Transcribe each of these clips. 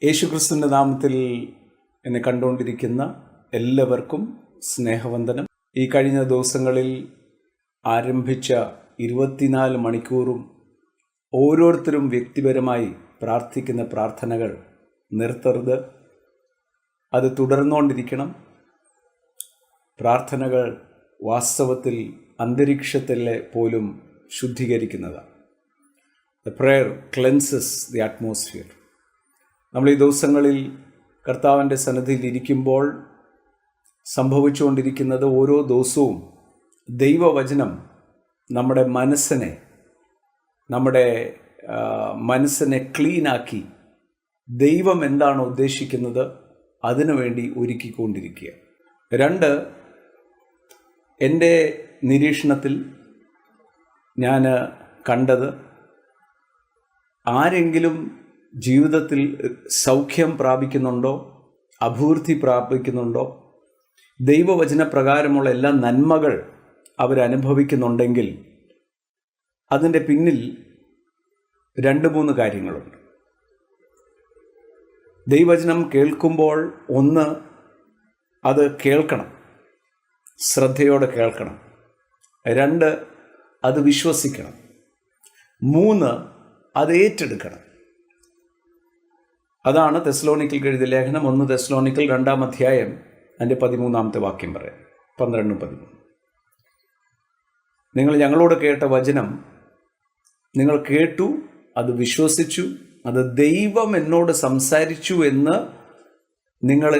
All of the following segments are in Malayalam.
യേശുക്രിസ്തുവിൻ്റെ നാമത്തിൽ എന്നെ കണ്ടുകൊണ്ടിരിക്കുന്ന എല്ലാവർക്കും സ്നേഹവന്ദനം. ഈ കഴിഞ്ഞ ദിവസങ്ങളിൽ ആരംഭിച്ച 24 മണിക്കൂറും ഓരോരുത്തരും വ്യക്തിപരമായി പ്രാർത്ഥിക്കുന്ന പ്രാർത്ഥനകൾ നിർത്തരുത്. അത് തുടർന്നുകൊണ്ടിരിക്കണം. പ്രാർത്ഥനകൾ വാസ്തവത്തിൽ അന്തരീക്ഷത്തിലെ പോലും ശുദ്ധീകരിക്കുന്നതാണ്. The prayer cleanses the atmosphere. നമ്മൾ ഈ ദിവസങ്ങളിൽ കർത്താവിൻ്റെ സന്നിധിയിൽ ഇരിക്കുമ്പോൾ സംഭവിച്ചുകൊണ്ടിരിക്കുന്നത് ഓരോ ദിവസവും ദൈവവചനം നമ്മുടെ മനസ്സിനെ ക്ലീനാക്കി ദൈവം എന്താണ് ഉദ്ദേശിക്കുന്നത് അതിനുവേണ്ടി ഒരുക്കിക്കൊണ്ടിരിക്കുക. 2, എൻ്റെ നിരീക്ഷണത്തിൽ ഞാൻ കണ്ടത്, ആരെങ്കിലും ജീവിതത്തിൽ സൗഖ്യം പ്രാപിക്കുന്നുണ്ടോ, അഭിവൃദ്ധി പ്രാപിക്കുന്നുണ്ടോ, ദൈവവചന പ്രകാരമുള്ള എല്ലാ നന്മകൾ അവരനുഭവിക്കുന്നുണ്ടെങ്കിൽ അതിൻ്റെ പിന്നിൽ 2-3 കാര്യങ്ങളുണ്ട്. ദൈവവചനം കേൾക്കുമ്പോൾ ഒന്ന്, അത് കേൾക്കണം, ശ്രദ്ധയോടെ കേൾക്കണം. 2, അത് വിശ്വസിക്കണം. 3, അത് ഏറ്റെടുക്കണം. അതാണ് തെസ്സലോനിക്കർക്ക് എഴുതിയ ലേഖനം 1 തെസ്സലോനിക്കർ 2-ാം അധ്യായം അതിൻ്റെ 13-ാമത്തെ വാക്യം പറയാം. 12-13. നിങ്ങൾ ഞങ്ങളോട് കേട്ട വചനം നിങ്ങൾ കേട്ടു, അത് വിശ്വസിച്ചു, അത് ദൈവം എന്നോട് സംസാരിച്ചു എന്ന് നിങ്ങൾ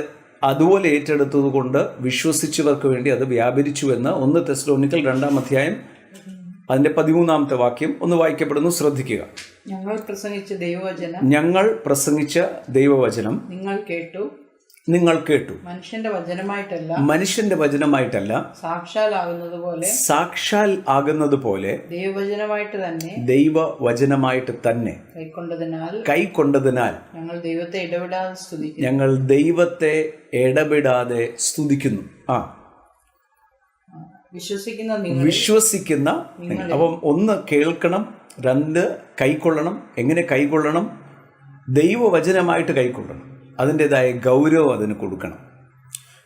അതുപോലെ ഏറ്റെടുത്തത് കൊണ്ട് വിശ്വസിച്ചവർക്ക് വേണ്ടി അത് വ്യാപരിച്ചു എന്ന് 1 തെസ്സലോനിക്കർ 2-ാം അധ്യായം അതിൻ്റെ 13-ാമത്തെ വാക്യം ഒന്ന് വായിക്കപ്പെടുന്നു. ശ്രദ്ധിക്കുക. ഞങ്ങൾ പ്രസംഗിച്ച ദൈവവചനം നിങ്ങൾ കേട്ടു. മനുഷ്യന്റെ വചനമായിട്ടല്ല സാക്ഷാൽ ആകുന്നത് പോലെ ദൈവവചനമായിട്ട് തന്നെ കൈക്കൊണ്ടതിനാൽ ഞങ്ങൾ ദൈവത്തെ ഇടപെടാതെ സ്തുതിക്കുന്നു. വിശ്വസിക്കുന്ന അപ്പം 1 കേൾക്കണം, 2 കൈക്കൊള്ളണം. എങ്ങനെ കൈക്കൊള്ളണം? ദൈവവചനമായിട്ട് കൈക്കൊള്ളണം. അതിൻ്റെതായ ഗൗരവം അതിന് കൊടുക്കണം.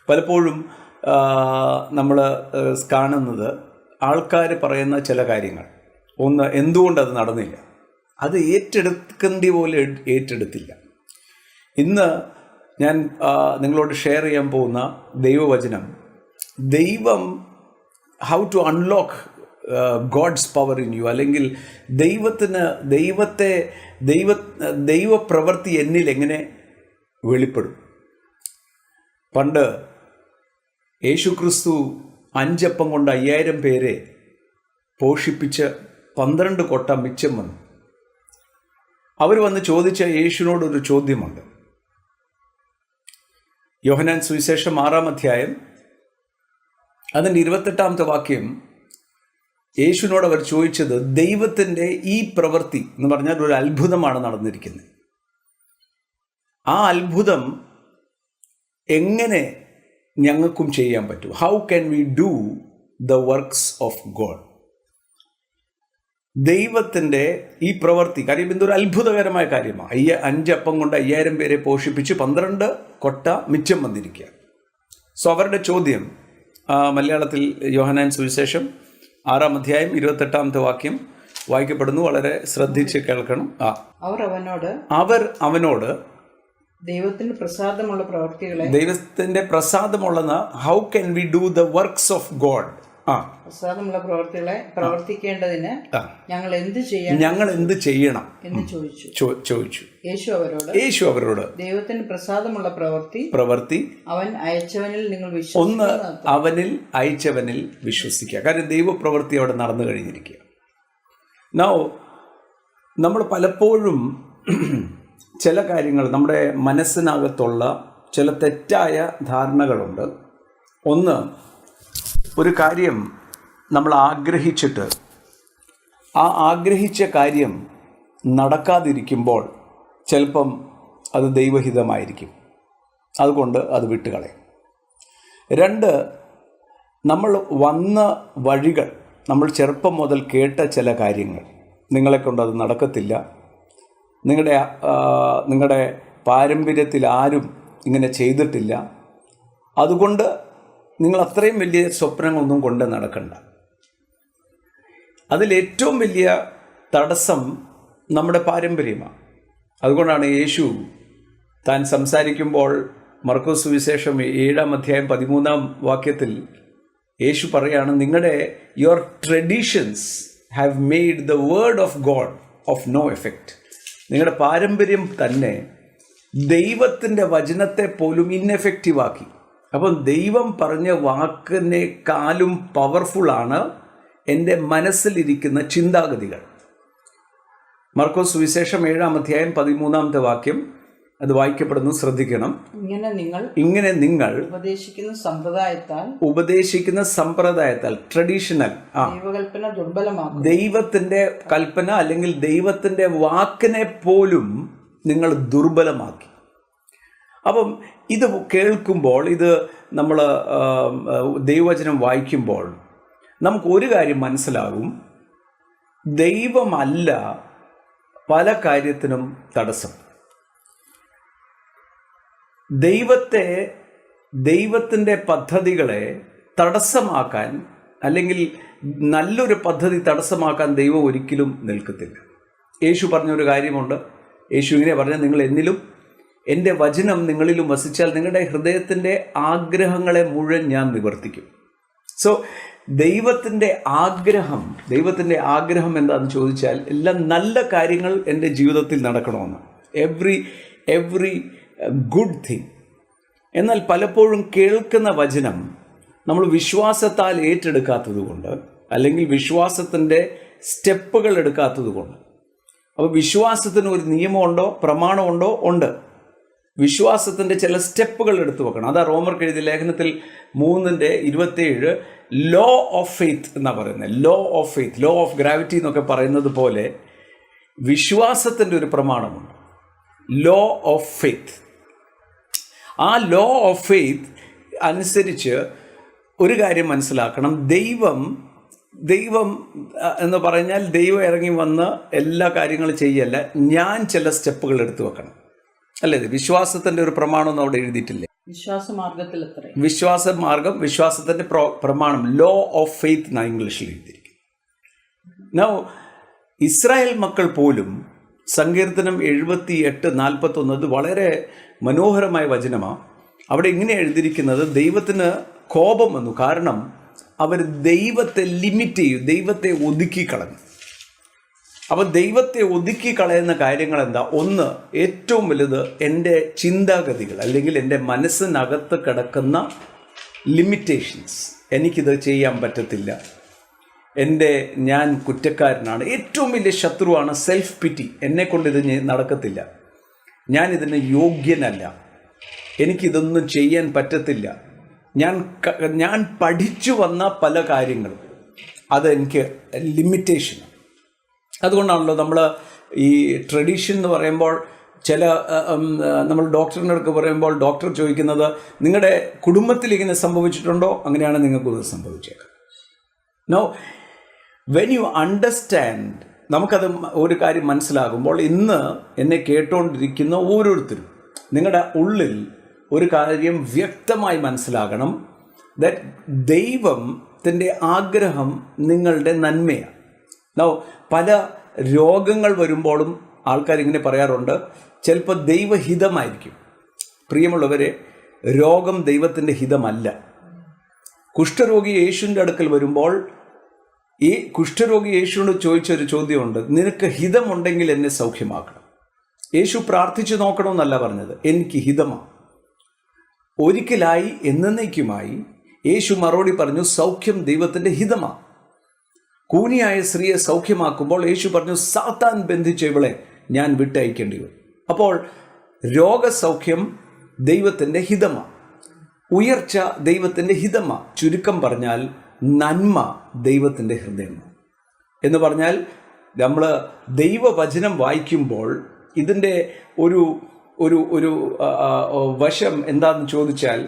പലപ്പോഴും നമ്മൾ കാണുന്നത് ആൾക്കാർ പറയുന്ന ചില കാര്യങ്ങൾ, ഒന്ന് എന്തുകൊണ്ടത് നടന്നില്ല, അത് ഏറ്റെടുക്കേണ്ടി പോലെ ഏറ്റെടുത്തില്ല. ഇന്ന് ഞാൻ നിങ്ങളോട് ഷെയർ ചെയ്യാൻ പോകുന്ന ദൈവവചനം, how to unlock God's power in you, അല്ലെങ്കിൽ ദൈവപ്രവൃത്തി എന്നിൽ എങ്ങനെ വെളിപ്പെടും. പണ്ട് യേശുക്രിസ്തു 5 അപ്പം കൊണ്ട് 5000 പേരെ പോഷിപ്പിച്ച് 12 കൊട്ട മിച്ചം വന്നു. അവർ വന്ന് ചോദിച്ച യേശുവിനോടൊരു ചോദ്യമുണ്ട്. യോഹന്നാൻ സുവിശേഷം 6-ാം അധ്യായം അതിൻ്റെ 28-ാമത്തെ വാക്യം, യേശുവിനോട് അവർ ചോദിച്ചത്, ദൈവത്തിൻ്റെ ഈ പ്രവൃത്തി എന്ന് പറഞ്ഞാൽ ഒരു അത്ഭുതമാണ് നടന്നിരിക്കുന്നത്. ആ അത്ഭുതം എങ്ങനെ ഞങ്ങൾക്കും ചെയ്യാൻ പറ്റും? How can we do the works of God? ദൈവത്തിൻ്റെ ഈ പ്രവൃത്തി, കാര്യം ഇതൊരു അത്ഭുതകരമായ കാര്യമാണ്. 5 അപ്പം കൊണ്ട് 5000 പേരെ പോഷിപ്പിച്ച് 12 കൊട്ട മിച്ചം വന്നിരിക്കുക. സോ അവരുടെ ചോദ്യം, മലയാളത്തിൽ യോഹന്നാൻ സുവിശേഷം 6-ാം അധ്യായം 28-ാമത്തെ വാക്യം വായിക്കപ്പെടുന്നു. വളരെ ശ്രദ്ധിച്ച് കേൾക്കണം. അവർ അവനോട് ദൈവത്തിന്റെ പ്രസാദമുള്ള how can we do the works of God? പ്രസാദമുള്ള പ്രവൃത്തികളെ പ്രവർത്തിക്കേണ്ടതിന് ഞങ്ങൾ എന്ത് ചെയ്യണം എന്ന് ചോദിച്ചു. യേശു അവരോട് ദൈവത്തിന് പ്രസാദമുള്ള പ്രവൃത്തി അവനിൽ അയച്ചവനിൽ വിശ്വസിക്കുക. കാരണം ദൈവപ്രവൃത്തി അവിടെ നടന്നു കഴിഞ്ഞിരിക്കുക. നമ്മൾ പലപ്പോഴും ചില കാര്യങ്ങൾ, നമ്മുടെ മനസ്സിനകത്തുള്ള ചില തെറ്റായ ധാരണകളുണ്ട്. ഒന്ന്, ഒരു കാര്യം നമ്മൾ ആഗ്രഹിച്ചിട്ട് ആ ആഗ്രഹിച്ച കാര്യം നടക്കാതിരിക്കുമ്പോൾ ചിലപ്പം അത് ദൈവഹിതമായിരിക്കും, അതുകൊണ്ട് അത് വിട്ടുകളയും. 2, നമ്മൾ വന്ന വഴികൾ, നമ്മൾ ചെറുപ്പം മുതൽ കേട്ട ചില കാര്യങ്ങൾ, നിങ്ങളെക്കൊണ്ട് അത് നടക്കത്തില്ല, നിങ്ങളുടെ പാരമ്പര്യത്തിൽ ആരും ഇങ്ങനെ ചെയ്തിട്ടില്ല. അതുകൊണ്ട് നിങ്ങൾ അത്രയും വലിയ സ്വപ്നങ്ങളൊന്നും കൊണ്ട് നടക്കണ്ട. അതിലേറ്റവും വലിയ തടസ്സം നമ്മുടെ പാരമ്പര്യമാണ്. അതുകൊണ്ടാണ് യേശു താൻ സംസാരിക്കുമ്പോൾ മർക്കോസ് സുവിശേഷം 7-ാം അധ്യായം 13-ാം വാക്യത്തിൽ യേശു പറയാണ്, നിങ്ങളുടെ your traditions have made the word of God of no effect. നിങ്ങളുടെ പാരമ്പര്യം തന്നെ ദൈവത്തിൻ്റെ വചനത്തെ പോലും ഇന്നെഫക്റ്റീവാക്കി. അപ്പം ദൈവം പറഞ്ഞ വാക്കിനേക്കാളും പവർഫുള്ളാണ് എൻ്റെ മനസ്സിലിരിക്കുന്ന ചിന്താഗതികൾ. മർക്കോസ് സുവിശേഷം 7-ാം അധ്യായം 13-ാമത്തെ വാക്യം അത് വായിക്കപ്പെടുന്നു, ശ്രദ്ധിക്കണം. ഇങ്ങനെ നിങ്ങൾ ഉപദേശിക്കുന്ന സമ്പ്രദായത്താൽ ട്രഡീഷണൽ ദൈവത്തിന്റെ കൽപ്പന അല്ലെങ്കിൽ ദൈവത്തിന്റെ വാക്കിനെ പോലും നിങ്ങൾ ദുർബലമാക്കി. അപ്പം ഇത് കേൾക്കുമ്പോൾ, ഇത് നമ്മൾ ദൈവവചനം വായിക്കുമ്പോൾ നമുക്ക് ഒരു കാര്യം മനസ്സിലാകും, ദൈവമല്ല പല കാര്യത്തിനും തടസ്സം. ദൈവത്തിൻ്റെ പദ്ധതികളെ തടസ്സമാക്കാൻ അല്ലെങ്കിൽ നല്ലൊരു പദ്ധതി തടസ്സമാക്കാൻ ദൈവം ഒരിക്കലും നിൽക്കത്തില്ല. യേശു പറഞ്ഞൊരു കാര്യമുണ്ട്. യേശു ഇങ്ങനെ പറഞ്ഞാൽ, നിങ്ങൾ എന്നിലും എൻ്റെ വചനം നിങ്ങളിലും വസിച്ചാൽ നിങ്ങളുടെ ഹൃദയത്തിൻ്റെ ആഗ്രഹങ്ങളെ മുഴുവൻ ഞാൻ നിവർത്തിക്കും. സോ ദൈവത്തിൻ്റെ ആഗ്രഹം എന്താണെന്ന് ചോദിച്ചാൽ, എല്ലാം നല്ല കാര്യങ്ങൾ എൻ്റെ ജീവിതത്തിൽ നടക്കണമെന്ന്, എവ്രി ഗുഡ് തിങ്. എന്നാൽ പലപ്പോഴും കേൾക്കുന്ന വചനം നമ്മൾ വിശ്വാസത്താൽ ഏറ്റെടുക്കാത്തത് കൊണ്ട്, അല്ലെങ്കിൽ വിശ്വാസത്തിൻ്റെ സ്റ്റെപ്പുകൾ എടുക്കാത്തത് കൊണ്ട്. അപ്പോൾ വിശ്വാസത്തിന് ഒരു നിയമമുണ്ടോ, പ്രമാണമുണ്ടോ? ഉണ്ട്. വിശ്വാസത്തിൻ്റെ ചില സ്റ്റെപ്പുകൾ എടുത്തു വെക്കണം. അതാ റോമർക്ക് എഴുതിയ ലേഖനത്തിൽ 3:27 ലോ ഓഫ് ഫെയ്ത്ത് എന്നാണ് പറയുന്നത്. Law of faith, law of gravity എന്നൊക്കെ പറയുന്നത് പോലെ വിശ്വാസത്തിൻ്റെ ഒരു പ്രമാണമുണ്ട്, ലോ ഓഫ് ഫെയ്ത്ത്. ആ ലോ ഓഫ് ഫെയ്ത്ത് അനുസരിച്ച് ഒരു കാര്യം മനസ്സിലാക്കണം, ദൈവം എന്ന് പറഞ്ഞാൽ ദൈവം ഇറങ്ങി വന്ന് എല്ലാ കാര്യങ്ങളും ചെയ്യല്ല, ഞാൻ ചില സ്റ്റെപ്പുകൾ എടുത്തു വെക്കണം. അല്ലേ? വിശ്വാസത്തിൻ്റെ ഒരു പ്രമാണം അവിടെ എഴുതിയിട്ടില്ലേ? വിശ്വാസമാർഗം, വിശ്വാസത്തിൻ്റെ പ്രമാണം, ലോ ഓഫ് ഫെയ്ത്ത് എന്നാണ് ഇംഗ്ലീഷിൽ എഴുതിയിരിക്കുന്നത്. നൗ ഇസ്രായേൽ മക്കൾ പോലും സങ്കീർത്തനം 78:41 അത് വളരെ മനോഹരമായ വചനമാണ്. അവിടെ ഇങ്ങനെ എഴുതിയിരിക്കുന്നത്, ദൈവത്തിന് കോപം വന്നു, കാരണം അവർ ദൈവത്തെ ലിമിറ്റ് ചെയ്യും, ദൈവത്തെ ഒതുക്കിക്കളഞ്ഞു. അപ്പോൾ ദൈവത്തെ ഒതുക്കിക്കളയുന്ന കാര്യങ്ങൾ എന്താ? ഒന്ന്, ഏറ്റവും വലുത് എൻ്റെ ചിന്താഗതികൾ, അല്ലെങ്കിൽ എൻ്റെ മനസ്സിനകത്ത് കിടക്കുന്ന ലിമിറ്റേഷൻസ്. എനിക്കിത് ചെയ്യാൻ പറ്റത്തില്ല, ഞാൻ കുറ്റക്കാരനാണ്. ഏറ്റവും വലിയ ശത്രുവാണ് സെൽഫ് പിറ്റി. എന്നെക്കൊണ്ട് ഇത് നടക്കത്തില്ല, ഞാനിതിന് യോഗ്യനല്ല, എനിക്കിതൊന്നും ചെയ്യാൻ പറ്റത്തില്ല, ഞാൻ പഠിച്ചു വന്ന പല കാര്യങ്ങളും അതെനിക്ക് ലിമിറ്റേഷൻ. അതുകൊണ്ടാണല്ലോ നമ്മൾ ഈ ട്രഡീഷൻ എന്ന് പറയുമ്പോൾ, നമ്മൾ ഡോക്ടറിൻ്റെ അടുത്ത് പറയുമ്പോൾ ഡോക്ടർ ചോദിക്കുന്നത്, നിങ്ങളുടെ കുടുംബത്തിൽ ഇങ്ങനെ സംഭവിച്ചിട്ടുണ്ടോ? അങ്ങനെയാണ് നിങ്ങൾക്കത് സംഭവിച്ചേക്കാം. നോ, വെൻ യു അണ്ടർസ്റ്റാൻഡ്, നമുക്കത് ഒരു കാര്യം മനസ്സിലാകുമ്പോൾ, ഇന്ന് എന്നെ കേട്ടുകൊണ്ടിരിക്കുന്ന ഓരോരുത്തരും നിങ്ങളുടെ ഉള്ളിൽ ഒരു കാര്യം വ്യക്തമായി മനസ്സിലാകണം, ദാറ്റ് ദൈവത്തിൻ്റെ ആഗ്രഹം നിങ്ങളുടെ നന്മയാണ്. നോ, പല രോഗങ്ങൾ വരുമ്പോഴും ആൾക്കാരിങ്ങനെ പറയാറുണ്ട്, ചിലപ്പോൾ ദൈവഹിതമായിരിക്കും. പ്രിയമുള്ളവരെ, രോഗം ദൈവത്തിൻ്റെ ഹിതമല്ല. കുഷ്ഠരോഗി യേശുവിൻ്റെ അടുക്കൽ വരുമ്പോൾ ഈ കുഷ്ഠരോഗി യേശുവിനോട് ചോദിച്ചൊരു ചോദ്യമുണ്ട്, നിനക്ക് ഹിതമുണ്ടെങ്കിൽ എന്നെ സൗഖ്യമാക്കണം. യേശു പ്രാർത്ഥിച്ചു നോക്കണമെന്നല്ല പറഞ്ഞത്, എനിക്ക് ഹിതമാണ്. ഒരിക്കലായി എന്നേക്കുമായി യേശു മറുപടി പറഞ്ഞു, സൗഖ്യം ദൈവത്തിൻ്റെ ഹിതമാണ്. കൂനിയായ സ്ത്രീയെ സൗഖ്യമാക്കുമ്പോൾ യേശു പറഞ്ഞു, സാത്താൻ ബന്ധിച്ച ഇവളെ ഞാൻ വിട്ടയക്കേണ്ടി വരും. അപ്പോൾ രോഗസൗഖ്യം ദൈവത്തിൻ്റെ ഹിതമാണ്, ഉയർച്ച ദൈവത്തിൻ്റെ ഹിതമാണ്. ചുരുക്കം പറഞ്ഞാൽ നന്മ ദൈവത്തിൻ്റെ ഹൃദയമാണ്. എന്ന് പറഞ്ഞാൽ നമ്മൾ ദൈവവചനം വായിക്കുമ്പോൾ ഇതിൻ്റെ ഒരു ഒരു ഒരു വശം എന്താണെന്ന് ചോദിച്ചാൽ,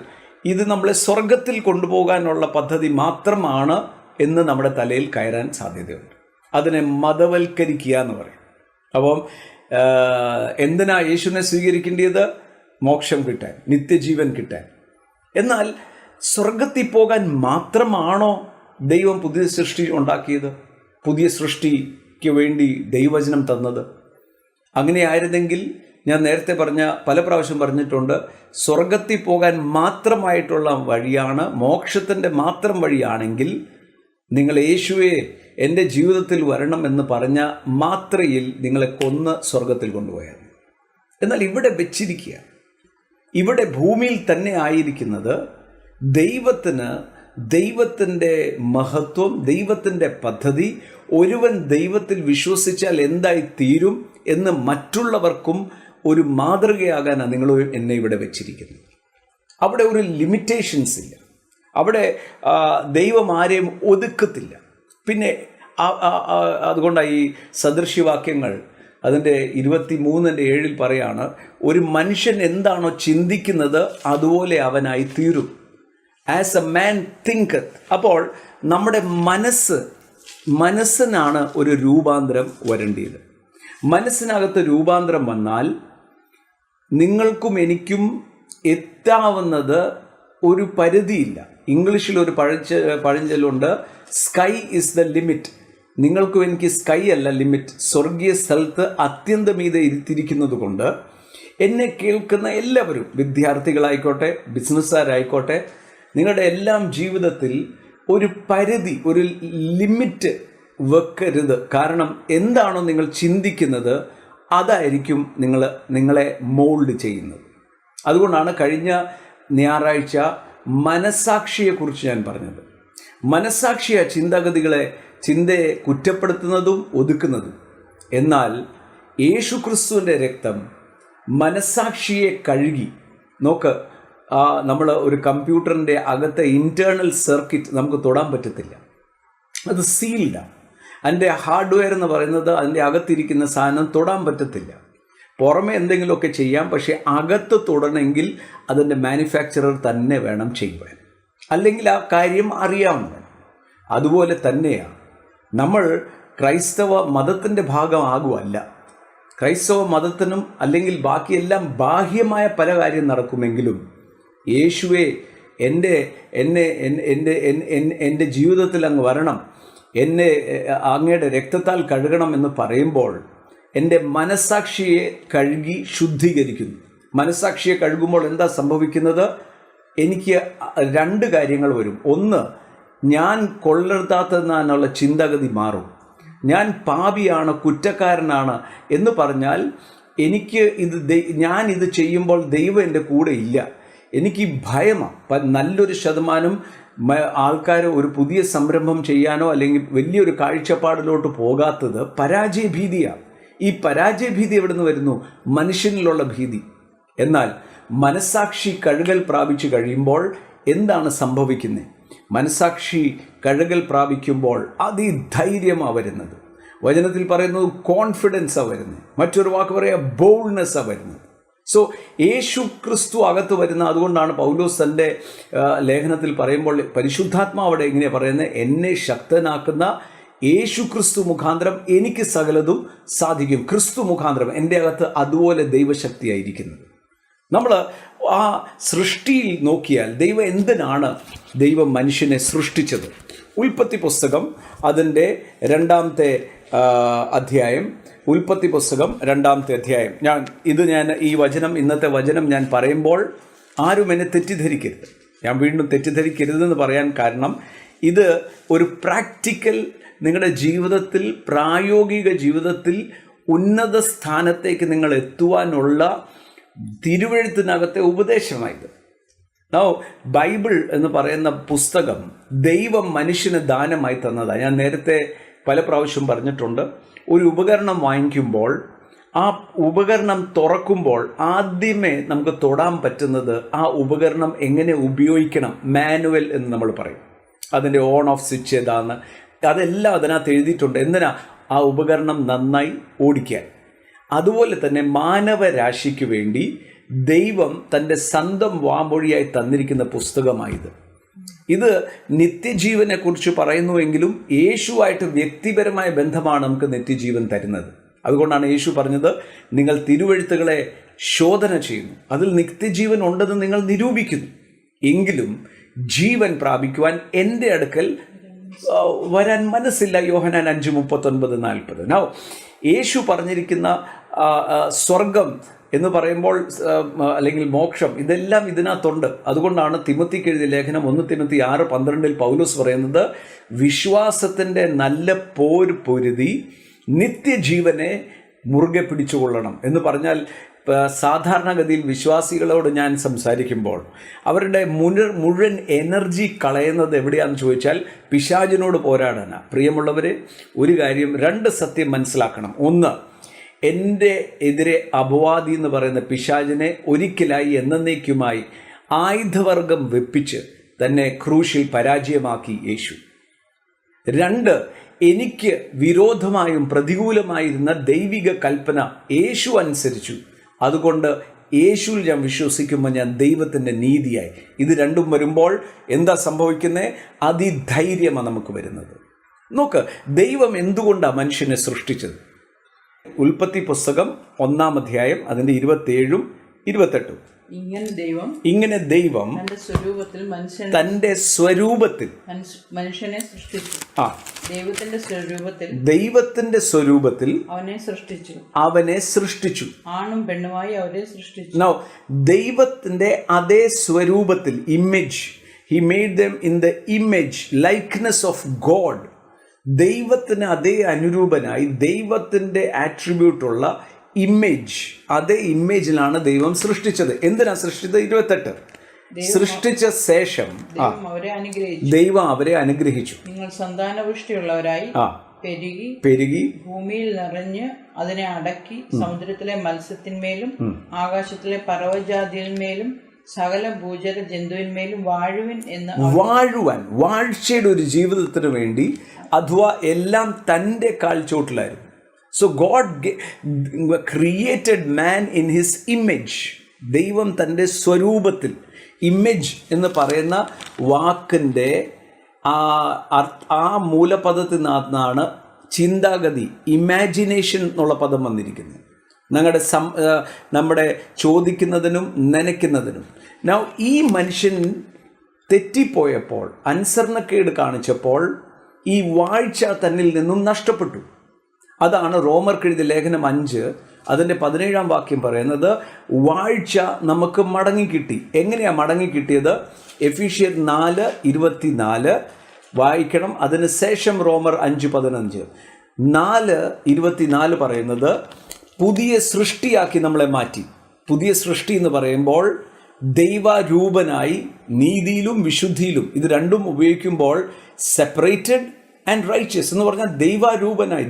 ഇത് നമ്മളെ സ്വർഗത്തിൽ കൊണ്ടുപോകാനുള്ള പദ്ധതി മാത്രമാണ് എന്ന് നമ്മുടെ തലയിൽ കയറാൻ സാധ്യതയുണ്ട്. അതിനെ മതവൽക്കരിക്കുക എന്ന് പറയും. അപ്പം എന്തിനാ യേശുവിനെ സ്വീകരിക്കേണ്ടത്? മോക്ഷം കിട്ടാൻ, നിത്യജീവൻ കിട്ടാൻ. എന്നാൽ സ്വർഗത്തിൽ പോകാൻ മാത്രമാണോ ദൈവം പുതിയ സൃഷ്ടി ഉണ്ടാക്കിയത്, പുതിയ സൃഷ്ടിക്ക് വേണ്ടി ദൈവവചനം തന്നത്? അങ്ങനെയായിരുന്നെങ്കിൽ ഞാൻ നേരത്തെ പല പ്രാവശ്യം പറഞ്ഞിട്ടുണ്ട്, സ്വർഗത്തിൽ പോകാൻ മാത്രമായിട്ടുള്ള വഴിയാണ്, മോക്ഷത്തിൻ്റെ മാത്രം വഴിയാണെങ്കിൽ നിങ്ങൾ യേശുവെ എൻ്റെ ജീവിതത്തിൽ വരണം എന്ന് പറഞ്ഞ മാത്രയിൽ നിങ്ങളെ കൊന്ന് സ്വർഗത്തിൽ കൊണ്ടുപോയാൽ. എന്നാൽ ഇവിടെ വെച്ചിരിക്കുക, ഇവിടെ ഭൂമിയിൽ തന്നെ ആയിരിക്കുന്നത് ദൈവത്തിൻ്റെ മഹത്വം, ദൈവത്തിൻ്റെ പദ്ധതി, ഒരുവൻ ദൈവത്തിൽ വിശ്വസിച്ചാൽ എന്തായി തീരും എന്ന് മറ്റുള്ളവർക്കും ഒരു മാതൃകയാകാനാണ് നിങ്ങൾ എന്നെ ഇവിടെ വെച്ചിരിക്കുന്നത്. അവിടെ ഒരു ലിമിറ്റേഷൻസ് ഇല്ല, അവിടെ ദൈവം ആരെയും ഒതുക്കത്തില്ല. പിന്നെ അതുകൊണ്ടാണ് ഈ സദൃശ്യവാക്യങ്ങൾ അതിൻ്റെ 23:7 പറയാണ്, ഒരു മനുഷ്യൻ എന്താണോ ചിന്തിക്കുന്നത് അതുപോലെ അവനായി തീരും. As a man തിങ്കത്ത്. അപ്പോൾ നമ്മുടെ മനസ്സിനാണ് ഒരു രൂപാന്തരം വരേണ്ടത്. മനസ്സിനകത്ത് രൂപാന്തരം വന്നാൽ നിങ്ങൾക്കും എനിക്കും എത്താവുന്നത് ഒരു പരിധിയില്ല. ഇംഗ്ലീഷിൽ ഒരു പഴഞ്ചൊല്ലുണ്ട്, സ്കൈ ഇസ് ദ ലിമിറ്റ്. നിങ്ങൾക്കും എനിക്ക് സ്കൈ അല്ല ലിമിറ്റ്. സ്വർഗീയ സ്ഥലത്ത് അത്യന്തമീതെ ഇരുത്തിയിരിക്കുന്നത് കൊണ്ട് എന്നെ കേൾക്കുന്ന എല്ലാവരും, വിദ്യാർത്ഥികളായിക്കോട്ടെ, ബിസിനസ്സുകാരായിക്കോട്ടെ, നിങ്ങളുടെ എല്ലാം ജീവിതത്തിൽ ഒരു പരിധി, ഒരു ലിമിറ്റ് വെക്കരുത്. കാരണം എന്താണോ നിങ്ങൾ ചിന്തിക്കുന്നത് അതായിരിക്കും നിങ്ങളെ മോൾഡ് ചെയ്യുന്നത്. അതുകൊണ്ടാണ് കഴിഞ്ഞ ഞായറാഴ്ച മനസ്സാക്ഷിയെക്കുറിച്ച് ഞാൻ പറഞ്ഞത്. മനസ്സാക്ഷിയ ചിന്തയെ കുറ്റപ്പെടുത്തുന്നതും ഒതുക്കുന്നതും. എന്നാൽ യേശുക്രിസ്തുവിൻ്റെ രക്തം മനസ്സാക്ഷിയെ കഴുകി. നോക്ക്, നമ്മൾ ഒരു കമ്പ്യൂട്ടറിൻ്റെ അകത്തെ ഇൻറ്റേർണൽ സർക്യൂട്ട് നമുക്ക് തൊടാൻ പറ്റത്തില്ല, അത് സീൽഡാണ്. അതിൻ്റെ ഹാർഡ്വെയർ എന്ന് പറയുന്നത്, അതിൻ്റെ അകത്തിരിക്കുന്ന സാധനം തൊടാൻ പറ്റത്തില്ല. പുറമെ എന്തെങ്കിലുമൊക്കെ ചെയ്യാം, പക്ഷേ അകത്ത് തൊടണമെങ്കിൽ അതിൻ്റെ മാനുഫാക്ചറർ തന്നെ വേണം ചെയ്യുവാൻ, അല്ലെങ്കിൽ ആ കാര്യം അറിയാവുന്നതാണ്. അതുപോലെ തന്നെയാണ് നമ്മൾ ക്രൈസ്തവ മതത്തിൻ്റെ ഭാഗമാകുമല്ല. ക്രൈസ്തവ മതത്തിനും അല്ലെങ്കിൽ ബാക്കിയെല്ലാം ബാഹ്യമായ പല കാര്യം നടക്കുമെങ്കിലും യേശുവെ എൻ്റെ ജീവിതത്തിൽ അങ്ങ് വരണം, എന്നെ അങ്ങയുടെ രക്തത്താൽ കഴുകണം എന്ന് പറയുമ്പോൾ എൻ്റെ മനസ്സാക്ഷിയെ കഴുകി ശുദ്ധീകരിക്കുന്നു. മനസ്സാക്ഷിയെ കഴുകുമ്പോൾ എന്താ സംഭവിക്കുന്നത്? എനിക്ക് 2 കാര്യങ്ങൾ വരും. ഒന്ന്, ഞാൻ കൊള്ളരുതാത്തതിനുള്ള ചിന്താഗതി മാറും. ഞാൻ പാപിയാണ്, കുറ്റക്കാരനാണ് എന്ന് പറഞ്ഞാൽ ഞാനിത് ചെയ്യുമ്പോൾ ദൈവം എൻ്റെ കൂടെ ഇല്ല. എനിക്ക് ഭയമാണ്. നല്ലൊരു ശതമാനം ആൾക്കാർ ഒരു പുതിയ സംരംഭം ചെയ്യാനോ അല്ലെങ്കിൽ വലിയൊരു കാഴ്ചപ്പാടിലോട്ട് പോകാത്തത് പരാജയഭീതിയാണ്. ഈ പരാജയഭീതി എവിടെ നിന്ന് വരുന്നു? മനുഷ്യനിലുള്ള ഭീതി. എന്നാൽ മനസ്സാക്ഷി കഴുകൽ പ്രാപിച്ചു കഴിയുമ്പോൾ എന്താണ് സംഭവിക്കുന്നത്? മനസ്സാക്ഷി കഴുകൽ പ്രാപിക്കുമ്പോൾ അതിധൈര്യമാണ് വരുന്നത്. വചനത്തിൽ പറയുന്നത് കോൺഫിഡൻസാണ് വരുന്നത്. മറ്റൊരു വാക്ക് പറയുക ബോൾഡ്നെസ്സാണ് വരുന്നത്. സോ യേശു ക്രിസ്തു അകത്ത് വരുന്ന, അതുകൊണ്ടാണ് പൗലോസ് തൻ്റെ ലേഖനത്തിൽ പറയുമ്പോൾ പരിശുദ്ധാത്മാവ് അവിടെ ഇങ്ങനെ പറയുന്നത്, എന്നെ ശക്തനാക്കുന്ന യേശു ക്രിസ്തു മുഖാന്തരം എനിക്ക് സകലതും സാധിക്കും. ക്രിസ്തു മുഖാന്തരം എൻ്റെ അകത്ത് അതുപോലെ ദൈവശക്തിയായിരിക്കുന്നത്. നമ്മൾ ആ സൃഷ്ടിയിൽ നോക്കിയാൽ ദൈവം മനുഷ്യനെ സൃഷ്ടിച്ചത്? ഉൽപ്പത്തി പുസ്തകം അതിൻ്റെ 2-ാമത്തെ അധ്യായം, ഉൽപ്പത്തി പുസ്തകം 2-ാമത്തെ അധ്യായം. ഇന്നത്തെ വചനം ഞാൻ പറയുമ്പോൾ ആരും എന്നെ തെറ്റിദ്ധരിക്കരുത്. ഞാൻ വീണ്ടും തെറ്റിദ്ധരിക്കരുതെന്ന് പറയാൻ കാരണം, ഇത് ഒരു പ്രാക്ടിക്കൽ, നിങ്ങളുടെ ജീവിതത്തിൽ, പ്രായോഗിക ജീവിതത്തിൽ ഉന്നത സ്ഥാനത്തേക്ക് നിങ്ങൾ എത്തുവാനുള്ള തിരുവെഴുത്തിനകത്തെ ഉപദേശമായത്. ബൈബിൾ എന്ന് പറയുന്ന പുസ്തകം ദൈവം മനുഷ്യന് ദാനമായി തന്നതാണ്. ഞാൻ നേരത്തെ പല പ്രാവശ്യം പറഞ്ഞിട്ടുണ്ട്, ഒരു ഉപകരണം വാങ്ങിക്കുമ്പോൾ ആ ഉപകരണം തുറക്കുമ്പോൾ ആദ്യമേ നമുക്ക് തൊടാൻ പറ്റുന്നത് ആ ഉപകരണം എങ്ങനെ ഉപയോഗിക്കണം, മാനുവൽ എന്ന് നമ്മൾ പറയും. അതിൻ്റെ ഓൺ ഓഫ് സ്വിച്ച് ഏതാന്ന് അതെല്ലാം അതിനകത്ത് എഴുതിയിട്ടുണ്ട്. എന്തിനാ? ആ ഉപകരണം നന്നായി ഓടിക്കാൻ. അതുപോലെ തന്നെ മാനവരാശിക്ക് വേണ്ടി ദൈവം തൻ്റെ സ്വന്തം വാമൊഴിയായി തന്നിരിക്കുന്ന പുസ്തകമായത്. ഇത് നിത്യജീവനെക്കുറിച്ച് പറയുന്നുവെങ്കിലും യേശുവായിട്ട് വ്യക്തിപരമായ ബന്ധമാണ് നമുക്ക് നിത്യജീവൻ തരുന്നത്. അതുകൊണ്ടാണ് യേശു പറഞ്ഞത്, നിങ്ങൾ തിരുവെഴുത്തുകളെ ശോധന ചെയ്യുന്നു, അതിൽ നിത്യജീവൻ ഉണ്ടെന്ന് നിങ്ങൾ നിരൂപിക്കുന്നു, എങ്കിലും ജീവൻ പ്രാപിക്കുവാൻ എൻ്റെ അടുക്കൽ വരാൻ മനസ്സില്ല. യോഹന്നാൻ 5:39-40. നൗ യേശു പറഞ്ഞിരിക്കുന്ന സ്വർഗം എന്ന് പറയുമ്പോൾ അല്ലെങ്കിൽ മോക്ഷം, ഇതെല്ലാം ഇതിനകത്തുണ്ട്. അതുകൊണ്ടാണ് തിമോത്തിക്ക് എഴുതിയ ലേഖനം 1 തിമോത്തി 6:12 പൗലോസ് പറയുന്നത്, വിശ്വാസത്തിൻ്റെ നല്ല പോര് പൊരുതി നിത്യജീവനെ മുറുകെ പിടിച്ചുകൊള്ളണം എന്ന് പറഞ്ഞാൽ, സാധാരണഗതിയിൽ വിശ്വാസികളോട് ഞാൻ സംസാരിക്കുമ്പോൾ അവരുടെ മുഴുവൻ എനർജി കളയുന്നത് എവിടെയാണെന്ന് ചോദിച്ചാൽ പിശാചിനോട് പോരാടാനാണ്. പ്രിയമുള്ളവരെ, ഒരു കാര്യം, 2 സത്യം മനസ്സിലാക്കണം. ഒന്ന്, എൻ്റെ എതിരെ അപവാദി എന്ന് പറയുന്ന പിശാചിനെ ഒരിക്കലായി എന്നേക്കുമായി ആയുധവർഗം വെപ്പിച്ച് തന്നെ ക്രൂശിൽ പരാജയമാക്കി യേശു. 2, എനിക്ക് വിരോധമായും പ്രതികൂലമായിരുന്ന ദൈവിക കൽപ്പന യേശു അനുസരിച്ചു. അതുകൊണ്ട് യേശുവിൽ ഞാൻ വിശ്വസിക്കുമ്പോൾ ഞാൻ ദൈവത്തിൻ്റെ നീതിയായി. ഇത് രണ്ടും വരുമ്പോൾ എന്താ സംഭവിക്കുന്നത്? അതിധൈര്യമാണ് നമുക്ക് വരുന്നത്. നോക്ക്, ദൈവം എന്തുകൊണ്ടാണ് മനുഷ്യനെ സൃഷ്ടിച്ചത്? ഉൽപ്പത്തി പുസ്തകം 1-ാം അധ്യായം അതിൻ്റെ 27-28. ഇങ്ങനെ ദൈവം തന്റെ സ്വരൂപത്തിൽ മനുഷ്യനെ സൃഷ്ടിച്ചു. ദൈവത്തിന്റെ സ്വരൂപത്തിൽ അവനെ സൃഷ്ടിച്ചു. ആണും പെണ്ണുമായി അവരെ സൃഷ്ടിച്ചു. Now, ദൈവത്തിന്റെ അതേ സ്വരൂപത്തിൽ, image, he made them in the image, likeness of God. ദൈവത്തിന് അതേ അനുരൂപനായി ദൈവത്തിന്റെ ആട്രിബ്യൂട്ടുള്ള ഇമേജ്, അതേ ഇമേജിലാണ് ദൈവം സൃഷ്ടിച്ചത്. എന്തിനാ സൃഷ്ടിച്ചത്? 28. സൃഷ്ടിച്ച ശേഷം ദൈവം അവരെ അനുഗ്രഹിച്ചു. നിങ്ങൾ സന്താനപുഷ്ടിയുള്ളവരായി പെരുകി ഭൂമിയിൽ നിറഞ്ഞ് അതിനെ അടക്കി സമുദ്രത്തിലെ മത്സ്യത്തിന്മേലും ആകാശത്തിലെ പർവ്വജാതിന്മേലും സകല ഭൂചര ജന്തുവിന്മേലും വാഴുവിൻ എന്ന്. വാഴ്ചയുടെ ഒരു ജീവിതത്തിന് വേണ്ടി, അഥവാ എല്ലാം തൻ്റെ കാൽച്ചോട്ടിലായിരുന്നു. So God created man in his image. ദൈവം തൻ്റെ സ്വരൂപത്തിൽ. ഇമേജ് എന്ന് പറയുന്ന വാക്കിൻ്റെ ആ മൂലപദത്തിൽ നിന്നാണ് ചിന്താഗതി, ഇമാജിനേഷൻ എന്നുള്ള പദം വന്നിരിക്കുന്നത്. നമ്മുടെ ചോദിക്കുന്നതിനും നനയ്ക്കുന്നതിനും. Now, ഈ മനുഷ്യൻ തെറ്റിപ്പോയപ്പോൾ, അനുസരണക്കേട് കാണിച്ചപ്പോൾ ഈ വാഴ്ച തന്നിൽ നിന്നും നഷ്ടപ്പെട്ടു. അതാണ് റോമർക്കെഴുതിയ ലേഖനം 5 അതിൻ്റെ 17-ാം വാക്യം പറയുന്നത്, വാഴ്ച നമുക്ക് മടങ്ങിക്കിട്ടി. എങ്ങനെയാണ് മടങ്ങിക്കിട്ടിയത്? എഫീഷ്യർ 4:24 വായിക്കണം. അതിനുശേഷം റോമർ 5:15. 4:24 പറയുന്നത്, പുതിയ സൃഷ്ടിയാക്കി നമ്മളെ മാറ്റി. പുതിയ സൃഷ്ടി എന്ന് പറയുമ്പോൾ ദൈവരൂപനായി നീതിയിലും വിശുദ്ധിയിലും, ഇത് രണ്ടും ഉപയോഗിക്കുമ്പോൾ സെപ്പറേറ്റഡ് ആൻഡ് റൈച്ചസ് എന്ന് പറഞ്ഞാൽ ദൈവരൂപനായി,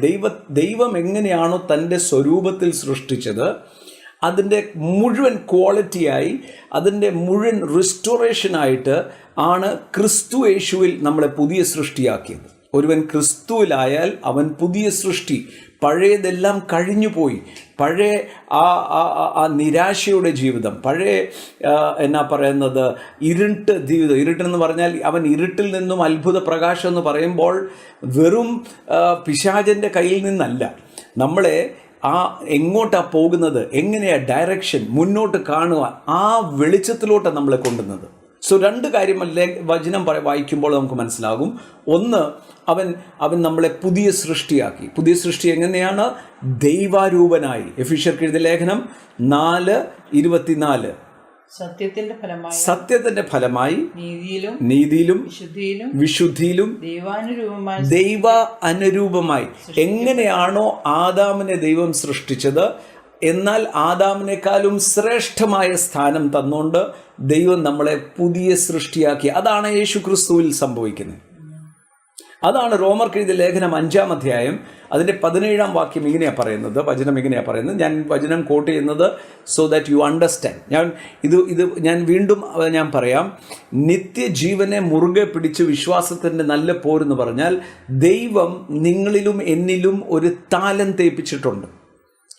ദൈവം എങ്ങനെയാണോ തൻ്റെ സ്വരൂപത്തിൽ സൃഷ്ടിച്ചത് അതിൻ്റെ മുഴുവൻ ക്വാളിറ്റിയായി, അതിൻ്റെ മുഴുവൻ റിസ്റ്റോറേഷനായിട്ട് ആണ് ക്രിസ്തു യേശുവിൽ നമ്മളെ പുതിയ സൃഷ്ടിയാക്കിയത്. ഒരുവൻ ക്രിസ്തുവിലായാൽ അവൻ പുതിയ സൃഷ്ടി. പഴയതെല്ലാം കഴിഞ്ഞുപോയി. പഴയ ആ നിരാശയുടെ ജീവിതം, പഴയ എന്നാ പറയുന്നത്, ഇരുട്ട് ജീവിതം. ഇരുട്ടെന്ന് പറഞ്ഞാൽ അവൻ ഇരുട്ടിൽ നിന്നും അത്ഭുത പ്രകാശം എന്ന് പറയുമ്പോൾ വെറും പിശാചൻ്റെ കയ്യിൽ നിന്നല്ല, നമ്മളെ എങ്ങോട്ടാണ് പോകുന്നത്, എങ്ങനെയാണ് ഡയറക്ഷൻ, മുന്നോട്ട് കാണുക, ആ വെളിച്ചത്തിലോട്ടാണ് നമ്മളെ കൊണ്ടുവന്നത്. സോ 2 കാര്യമല്ലേ വചനം വായിക്കുമ്പോൾ നമുക്ക് മനസ്സിലാകും. ഒന്ന്, അവൻ നമ്മളെ പുതിയ സൃഷ്ടിയാക്കി. പുതിയ സൃഷ്ടി എങ്ങനെയാണ്? ദൈവാരൂപനായി. എഫീഷ്യർക്ക് എഴുതിയ ലേഖനം 4:24. സത്യത്തിന്റെ ഫലമായി നീതിയിലും വിശുദ്ധിയിലും ദൈവ അനുരൂപമായി. എങ്ങനെയാണോ ആദാമിനെ ദൈവം സൃഷ്ടിച്ചത്, എന്നാൽ ആദാമിനേക്കാളും ശ്രേഷ്ഠമായ സ്ഥാനം തന്നുകൊണ്ട് ദൈവം നമ്മളെ പുതിയ സൃഷ്ടിയാക്കി. അതാണ് യേശു ക്രിസ്തുവിൽ സംഭവിക്കുന്നത്. അതാണ് റോമർക്കെഴുതിയ ലേഖനം 5-ാം അധ്യായം അതിൻ്റെ 17-ാം വാക്യം ഇങ്ങനെയാണ് പറയുന്നത്. വചനം ഇങ്ങനെയാണ് പറയുന്നത്. ഞാൻ വചനം കോട്ട് ചെയ്യുന്നത് സോ ദാറ്റ് യു അണ്ടർസ്റ്റാൻഡ്. ഞാൻ വീണ്ടും പറയാം. നിത്യജീവനെ മുറുകെ പിടിച്ച് വിശ്വാസത്തിൻ്റെ നല്ല പോരെന്ന് പറഞ്ഞാൽ, ദൈവം നിങ്ങളിലും എന്നിലും ഒരു താലം തേപ്പിച്ചിട്ടുണ്ട്.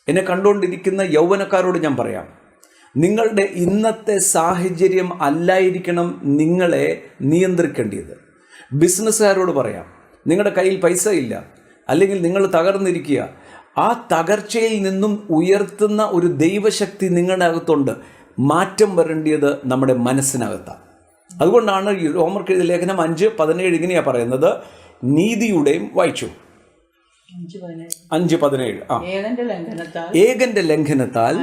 എന്നെ കണ്ടുകൊണ്ടിരിക്കുന്ന യൗവനക്കാരോട് ഞാൻ പറയാം, നിങ്ങളുടെ ഇന്നത്തെ സാഹചര്യം അല്ലായിരിക്കണം നിങ്ങളെ നിയന്ത്രിക്കേണ്ടത്. ബിസിനസ്സുകാരോട് പറയാം, നിങ്ങളുടെ കയ്യിൽ പൈസ ഇല്ല, അല്ലെങ്കിൽ നിങ്ങൾ തകർന്നിരിക്കുക, ആ തകർച്ചയിൽ നിന്നും ഉയർത്തുന്ന ഒരു ദൈവശക്തി നിങ്ങളുടെ അകത്തുണ്ട്. മാറ്റം വരേണ്ടത് നമ്മുടെ മനസ്സിനകത്താണ്. അതുകൊണ്ടാണ് ഈ റോമർക്ക് എഴുതിയ ലേഖനം 5:17 ഇങ്ങനെയാണ് പറയുന്നത്, നീതിയുടെയും വായിച്ചു 5:17 ഏകന്റെ ലംഘനത്താൽ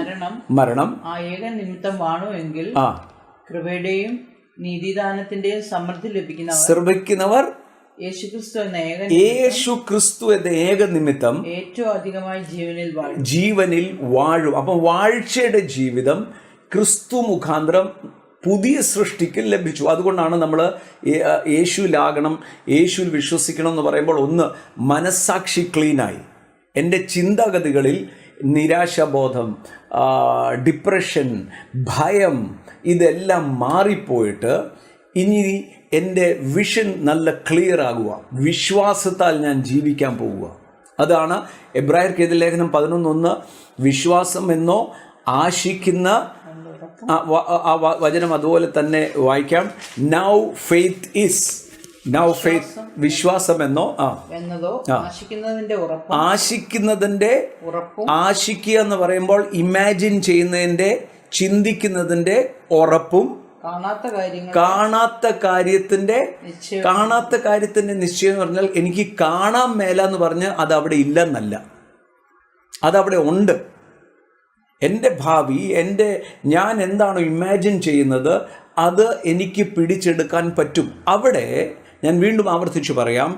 മരണം ആ ഏകൻ നിമിത്തം വാണു എങ്കിൽ കൃപയുടെയും നീതിദാനത്തിന്റെയും സമൃദ്ധി ലഭിക്കുന്നവർ യേശു ക്രിസ്തു എന്ന ഏക നിമിത്തം ഏറ്റവും അധികമായി ജീവനിൽ വാഴും. അപ്പം വാഴ്ചയുടെ ജീവിതം ക്രിസ്തു മുഖാന്തരം പുതിയ സൃഷ്ടിക്ക് ലഭിച്ചു. അതുകൊണ്ടാണ് നമ്മൾ യേശുവിലാകണം, യേശുവിൽ വിശ്വസിക്കണം എന്ന് പറയുമ്പോൾ, ഒന്ന് മനസ്സാക്ഷി ക്ലീനായി, എൻ്റെ ചിന്താഗതികളിൽ നിരാശാബോധം, ഡിപ്രഷൻ, ഭയം ഇതെല്ലാം മാറിപ്പോയിട്ട് ഇനി എൻ്റെ വിഷൻ നല്ല ക്ലിയർ ആകുക, വിശ്വാസത്താൽ ഞാൻ ജീവിക്കാൻ പോവുക. അതാണ് എബ്രായർക്ക് എഴുതിയ ലേഖനം 11:1 വിശ്വാസം എന്നോ ആശിക്കുന്ന വചനം അതുപോലെ തന്നെ വായിക്കാം. Now faith is, now faith വിശ്വാസമെന്നോ ആശിക്കുന്നതിൻ്റെ ആശിക്കുക എന്ന് പറയുമ്പോൾ ഇമാജിൻ ചെയ്യുന്നതിൻ്റെ, ചിന്തിക്കുന്നതിൻ്റെ ഉറപ്പും കാണാത്ത കാര്യത്തിന്റെ നിശ്ചയം എന്ന് പറഞ്ഞാൽ എനിക്ക് കാണാൻ മേല എന്ന് പറഞ്ഞ് അത് അവിടെ ഇല്ലെന്നല്ല, അതവിടെ ഉണ്ട്. എൻ്റെ ഭാവി, ഞാൻ എന്താണോ ഇമാജിൻ ചെയ്യുന്നത് അത് എനിക്ക് പിടിച്ചെടുക്കാൻ പറ്റും. അവിടെ ഞാൻ വീണ്ടും ആവർത്തിച്ചു പറയാം,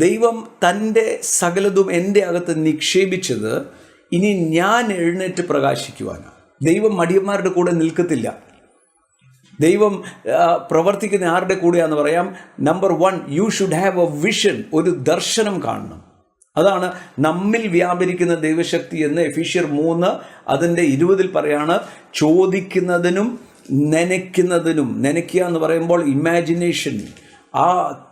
ദൈവം തൻ്റെ സകലതും എൻ്റെ അകത്ത് നിക്ഷേപിച്ചത് ഇനി ഞാൻ എഴുന്നേറ്റ് പ്രകാശിക്കുവാനാണ്. ദൈവം മടിയന്മാരുടെ കൂടെ നിൽക്കത്തില്ല. ദൈവം പ്രവർത്തിക്കുന്ന ആരുടെ കൂടെയാണെന്ന് പറയാം. Number 1, you should have A vision, ഒരു ദർശനം കാണണം. അതാണ് നമ്മിൽ വ്യാപരിക്കുന്ന ദൈവശക്തി എന്ന് എഫീഷ്യർ 3 അതിൻ്റെ 20 പറയാണ്. ചോദിക്കുന്നതിനും നനയ്ക്കുന്നതിനും, നനയ്ക്കുക എന്ന് പറയുമ്പോൾ ഇമാജിനേഷൻ, ആ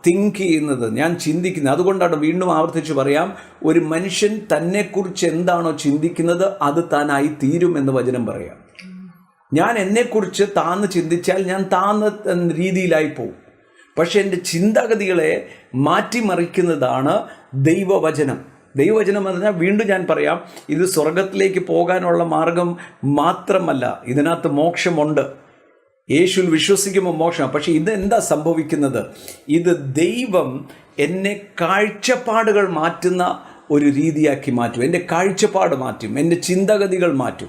തിങ്ക് ചെയ്യുന്നത്, ഞാൻ ചിന്തിക്കുന്നത്. അതുകൊണ്ടാണ് വീണ്ടും ആവർത്തിച്ച് പറയാം, ഒരു മനുഷ്യൻ തന്നെക്കുറിച്ച് എന്താണോ ചിന്തിക്കുന്നത് അത് താനായി തീരുമെന്ന് വചനം പറയാം. ഞാൻ എന്നെക്കുറിച്ച് താന്ന് ചിന്തിച്ചാൽ ഞാൻ താന്ന രീതിയിലായി പോകും. പക്ഷെ എൻ്റെ ചിന്താഗതികളെ മാറ്റിമറിക്കുന്നതാണ് ദൈവവചനം. ദൈവവചനം എന്ന് പറഞ്ഞാൽ, വീണ്ടും ഞാൻ പറയാം, ഇത് സ്വർഗത്തിലേക്ക് പോകാനുള്ള മാർഗം മാത്രമല്ല, ഇതിനകത്ത് മോക്ഷമുണ്ട്. യേശുവിൽ വിശ്വസിക്കുമ്പോൾ മോക്ഷം. പക്ഷെ ഇതെന്താ സംഭവിക്കുന്നത്? ഇത് ദൈവം എന്നെ കാഴ്ചപ്പാടുകൾ മാറ്റുന്ന ഒരു രീതിയാക്കി മാറ്റും. എൻ്റെ കാഴ്ചപ്പാട് മാറ്റും, എൻ്റെ ചിന്താഗതികൾ മാറ്റും.